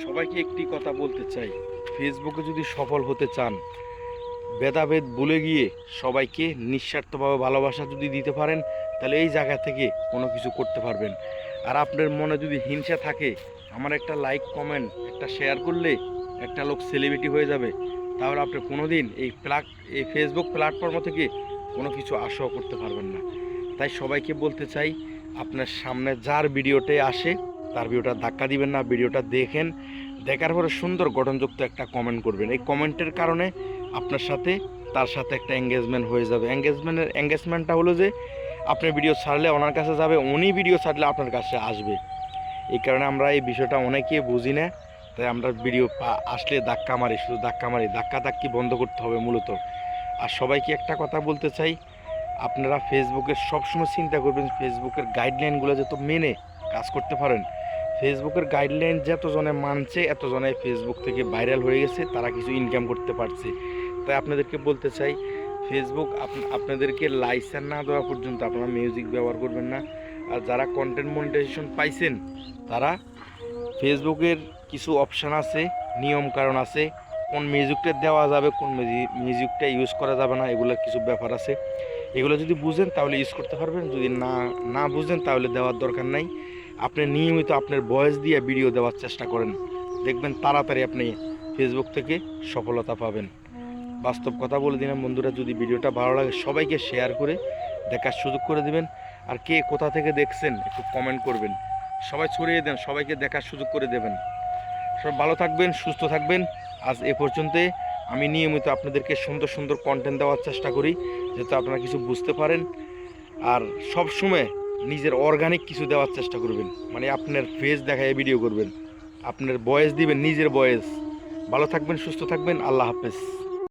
সবাইকে একটি কথা বলতে চাই, ফেসবুকে যদি সফল হতে চান, ভেদাভেদ ভুলে গিয়ে সবাইকে নিঃস্বার্থভাবে ভালোবাসা যদি দিতে পারেন, তাহলে এই জায়গা থেকে কোনো কিছু করতে পারবেন। আর আপনার মনে যদি হিংসা থাকে, আমার একটা লাইক কমেন্ট একটা শেয়ার করলে একটা লোক সেলিব্রিটি হয়ে যাবে, তাহলে আপনি কোনো দিন এই ফেসবুক প্ল্যাটফর্ম থেকে কোনো কিছু আশাও করতে পারবেন না। তাই সবাইকে বলতে চাই, আপনার সামনে যার ভিডিওতে আসে তার ভিডিওটা ধাক্কা দিবেন না, ভিডিওটা দেখেন, দেখার পরে সুন্দর গঠনযুক্ত একটা কমেন্ট করবেন। এই কমেন্টের কারণে আপনার সাথে তার সাথে একটা এঙ্গেজমেন্ট হয়ে যাবে। এঙ্গেজমেন্টটা হলো যে আপনি ভিডিও ছাড়লে ওনার কাছে যাবে, উনি ভিডিও ছাড়লে আপনার কাছে আসবে। এই কারণে আমরা এই বিষয়টা অনেকেই বুঝি না, তাই আমরা ভিডিও আসলে ধাক্কা মারি, শুধু ধাক্কা মারি। ধাক্কি বন্ধ করতে হবে মূলত। আর সবাইকে একটা কথা বলতে চাই, আপনারা ফেসবুকের সবসময় চিন্তা করবেন ফেসবুকের গাইডলাইনগুলো যত মেনে কাজ করতে পারেন। ফেসবুকের গাইডলাইন যতজনে মানছে, এতজনে ফেসবুক থেকে ভাইরাল হয়ে গেছে, তারা কিছু ইনকাম করতে পারছে। তাই আপনাদেরকে বলতে চাই, ফেসবুক আপনাদেরকে লাইসেন্স না দেওয়া পর্যন্ত আপনারা মিউজিক ব্যবহার করবেন না। আর যারা কন্টেন্ট মনিটাইজেশন পাইছেন, তারা ফেসবুকের কিছু অপশান আছে, নিয়ম কারণ আছে, কোন মিউজিকটা দেওয়া যাবে, কোন মিউজিকটা ইউজ করা যাবে না, এগুলোর কিছু ব্যাপার আছে। এগুলো যদি বুঝেন তাহলে ইউজ করতে পারবেন, যদি না বুঝেন তাহলে দেওয়ার দরকার নাই। আপনি নিয়মিত আপনার ভয়েস দিয়ে ভিডিও দেওয়ার চেষ্টা করেন, দেখবেন তাড়াতাড়ি আপনি ফেসবুক থেকে সফলতা পাবেন। বাস্তব কথা বলে দিলাম বন্ধুরা, যদি ভিডিওটা ভালো লাগে সবাইকে শেয়ার করে দেখার সুযোগ করে দিবেন। আর কে কোথা থেকে দেখছেন একটু কমেন্ট করবেন, সবাই ছড়িয়ে দেন, সবাইকে দেখার সুযোগ করে দেবেন। সব ভালো থাকবেন, সুস্থ থাকবেন। আজ এ পর্যন্তই। আমি নিয়মিত আপনাদেরকে সুন্দর সুন্দর কন্টেন্ট দেওয়ার চেষ্টা করি, যাতে আপনারা কিছু বুঝতে পারেন। আর সব সময় নিজের অর্গানিক কিছু দেওয়ার চেষ্টা করবেন, মানে আপনার ফেস দেখায় ভিডিও করবেন, আপনার ভয়েস দিবেন, নিজের ভয়েস। ভালো থাকবেন, সুস্থ থাকবেন। আল্লাহ হাফেজ।